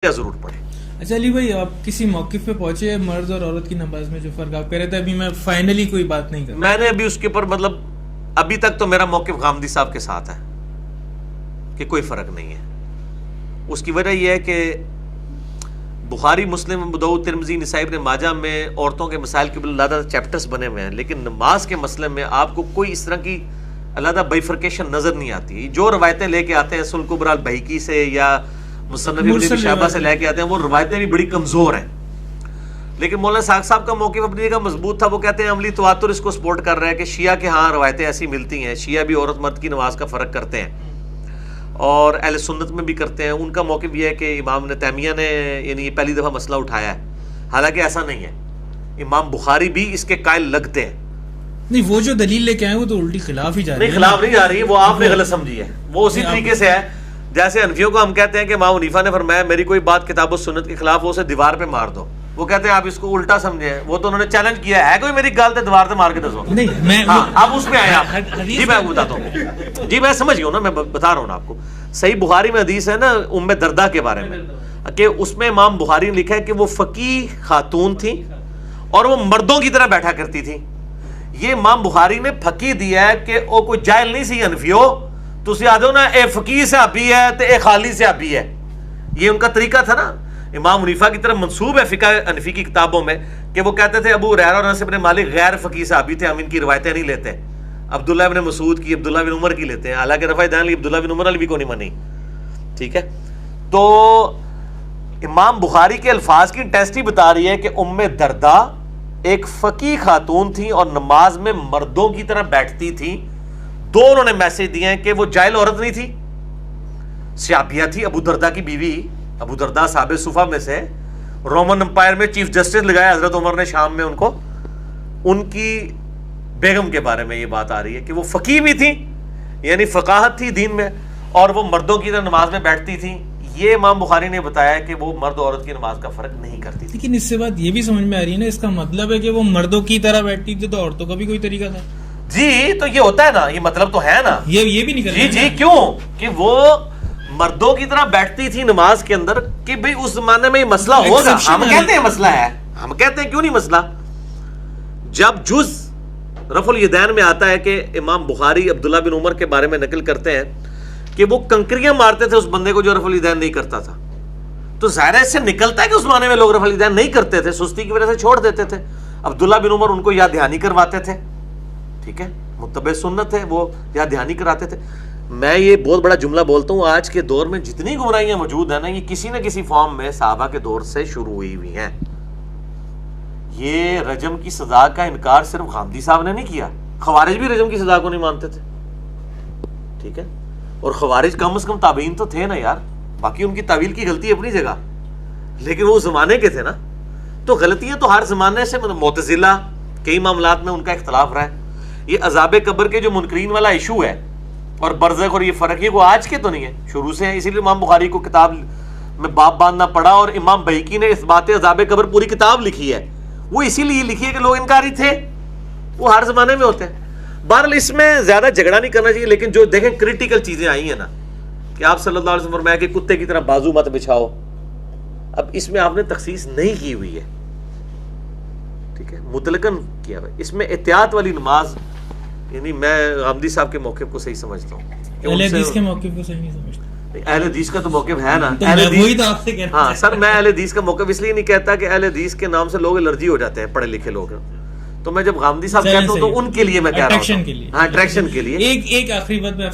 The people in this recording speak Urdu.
ضرور پڑھیں۔ اچھا علی بھائی، آپ کسی موقف پہ پہنچے مرد اور عورت کی نماز میں جو فرق آپ کہہ رہے تھے، ابھی میں فائنلی کوئی بات نہیں کر رہا، میں نے ابھی اس کے اوپر ابھی تک تو میرا موقف غامدی صاحب کے ساتھ ہے کہ کوئی فرق نہیں ہے۔ اس کی وجہ یہ ہے کہ بخاری، مسلم، ابو داؤد، ترمذی، نسائی، ابن ماجہ میں عورتوں کے مسائل کے علیحدہ چیپٹرز بنے ہوئے ہیں، لیکن نماز کے مسئلے میں آپ کو کوئی اس طرح کی علیحدہ بائیفرکیشن نظر نہیں آتی۔ جو روایتیں لے کے آتے ہیں سنن کبریٰ البیہقی سے یا مصنف ابن ابی شیبہ سے لے کے آتے ہیں، وہ روایتیں بھی بڑی کمزور ہیں۔ لیکن مولانا ساق صاحب کا موقف اپنی جگہ مضبوط تھا۔ وہ کہتے ہیں عملی تواتر اس کو سپورٹ کر رہا ہے کہ شیعہ کے ہاں روایتیں ایسی ملتی ہیں، شیعہ بھی عورت مرد کی نماز کا فرق کرتے ہیں اور اہل سنت میں بھی کرتے ہیں۔ ان کا موقف یہ ہے کہ امام ابن تیمیہ نے یعنی یہ پہلی دفعہ مسئلہ اٹھایا ہے، حالانکہ ایسا نہیں ہے۔ امام بخاری بھی اس کے قائل لگتے ہیں۔ نہیں، وہ جو دلیل لے کے آئے وہ تو الٹی خلاف ہی جا رہی ہے۔ نہیں، خلاف نہیں جا رہی ہے، وہ آپ نے غلط سمجھی ہے۔ وہ اسی طریقے سے ہے جیسے حنفیوں کو ہم کہتے ہیں کہ امام حنیفہ نے فرمایا میری کوئی بات کتاب و سنت کے خلاف ہو اسے دیوار پہ مار دو، وہ کہتے ہیں آپ اس کو الٹا سمجھے ہیں۔ وہ تو انہوں نے چیلنج کیا ہے کوئی میری گال تے دیوار سے مار کے دسو۔ نہیں، اب اس میں آئے آپ۔ جی میں بتاتا ہوں، جی میں سمجھ گیا ہوں نا، میں بتا رہا ہوں آپ کو۔ صحیح بخاری میں حدیث ہے نا ام دردہ کے بارے میں، کہ اس میں امام بخاری نے لکھا ہے کہ وہ فقیہ خاتون تھی اور وہ مردوں کی طرح بیٹھا کرتی تھی۔ یہ امام بخاری نے فقیہ دیا ہے کہ وہ کوئی جاہل نہیں سی حنفیو، تسی آ جاؤ نا اے فقیہ صحابی ہے تے اے خالی صحابی ہے۔ یہ ان کا طریقہ تھا نا، امام حنیفہ کی طرف منسوب ہے فقہ حنفی کی کتابوں میں کہ وہ کہتے تھے ابو ہریرہ اور انس بن مالک غیر فقیہ صحابی تھے، ہم ان کی روایتیں نہیں لیتے۔ عبداللہ بن مسعود کی، عبداللہ بن عمر کی لیتے ہیں، حالانکہ رفع دین علی عبداللہ بن عمر علی بھی کو نہیں منی۔ ٹھیک ہے، تو امام بخاری کے الفاظ کی انٹیسٹی بتا رہی ہے کہ ام دردہ ایک فقیہ خاتون تھی اور نماز میں مردوں کی طرح بیٹھتی تھی۔ دو انہوں نے میسج دیے ہیں کہ وہ جاہل عورت نہیں تھی، صحابیہ تھی، ابو دردہ کی بیوی۔ ابو دردہ صحابہ صفہ میں سے، رومن امپائر میں چیف جسٹس لگایا حضرت عمر نے شام میں ان کو۔ ان کی بیگم کے بارے میں یہ بات آ رہی ہے کہ وہ فقیہ بھی تھی، یعنی فقاہت تھی دین میں، اور وہ مردوں کی طرح نماز میں بیٹھتی تھی۔ یہ امام بخاری نے بتایا کہ وہ مرد و عورت کی نماز کا فرق نہیں کرتی تھی۔ لیکن اس سے بات یہ بھی سمجھ میں آ رہی ہے نا، اس کا مطلب ہے کہ وہ مردوں کی طرح بیٹھتی تھی تو عورتوں کا بھی کوئی طریقہ تھا۔ جی تو یہ ہوتا ہے نا، یہ مطلب تو ہے نا، یہ بھی نہیں کرنا۔ جی کیوں کہ وہ مردوں کی طرح بیٹھتی تھی نماز کے اندر، کہ بھئی اس زمانے میں یہ مسئلہ ہوگا۔ ہم کہتے ہیں مسئلہ ہے، ہم کہتے ہیں کیوں نہیں مسئلہ۔ جب جز رفع الیدین میں آتا ہے کہ امام بخاری عبداللہ بن عمر کے بارے میں نقل کرتے ہیں کہ وہ کنکریاں مارتے تھے اس بندے کو جو رفع الیدین نہیں کرتا تھا، تو ظاہر ہے اس سے نکلتا ہے کہ اس زمانے میں لوگ رفع الیدین نہیں کرتے تھے، سستی کی وجہ سے چھوڑ دیتے تھے۔ عبداللہ بن عمر ان کو یاد دہانی کرواتے تھے، ٹھیک ہے، متبع سنت ہے، وہ یاد دہانی کراتے تھے۔ میں یہ بہت بڑا جملہ بولتا ہوں، آج کے دور میں جتنی گمراہیاں موجود ہیں نا، یہ کسی نہ کسی فارم میں صحابہ کے دور سے شروع ہوئی ہیں۔ یہ رجم کی سزا کا انکار صرف غامدی صاحب نے نہیں کیا، خوارج بھی رجم کی سزا کو نہیں مانتے تھے، ٹھیک ہے، اور خوارج کم از کم تابعین تو تھے نا یار، باقی ان کی تعویل کی غلطی اپنی جگہ، لیکن وہ زمانے کے تھے نا، تو غلطیاں تو ہر زمانے سے، معتزلہ کئی معاملات میں ان کا اختلاف رہا ہے۔ یہ عذاب قبر کے جو منکرین والا ایشو ہے اور برزخ اور یہ فرق، یہ کو آج کے تو نہیں ہے، شروع سے ہے۔ اسی لیے امام بخاری کو کتاب میں باب باندھنا پڑا، اور امام بہقی نے اثبات عذاب قبر پوری کتاب لکھی ہے۔ وہ اسی لیے لکھی ہے کہ لوگ انکاری تھے، وہ ہر زمانے میں ہوتے ہیں۔ بہرحال اس میں زیادہ جھگڑا نہیں کرنا چاہیے، لیکن جو دیکھیں کریٹیکل چیزیں آئی ہیں نا کہ آپ صلی اللہ علیہ وسلم فرمایا کہ کتے کی طرح بازو مت بچھاؤ، اب اس میں آپ نے تخصیص نہیں کی ہوئی ہے، ٹھیک ہے، مطلقاً کیا ہوا ہے۔ اس میں احتیاط والی نماز، یعنی میں غامدی صاحب کے موقف کو صحیح سمجھتا ہوں۔ اہل حدیث کے موقف کو صحیح نہیں سمجھتا۔ اہل حدیث کا تو موقف ہے نا، وہی تو آپ سے کہہ رہا ہوں۔ ہاں سر، میں اہل حدیث کا موقف اس لیے نہیں کہتا کہ اہل حدیث کے نام سے لوگ الرجی ہو جاتے ہیں، پڑھے لکھے لوگ، تو میں جب غامدی صاحب کہتا ہوں تو ان کے لیے میں کہہ رہا ہوں، ہاں اٹریکشن کے لیے۔ ایک آخری بات میں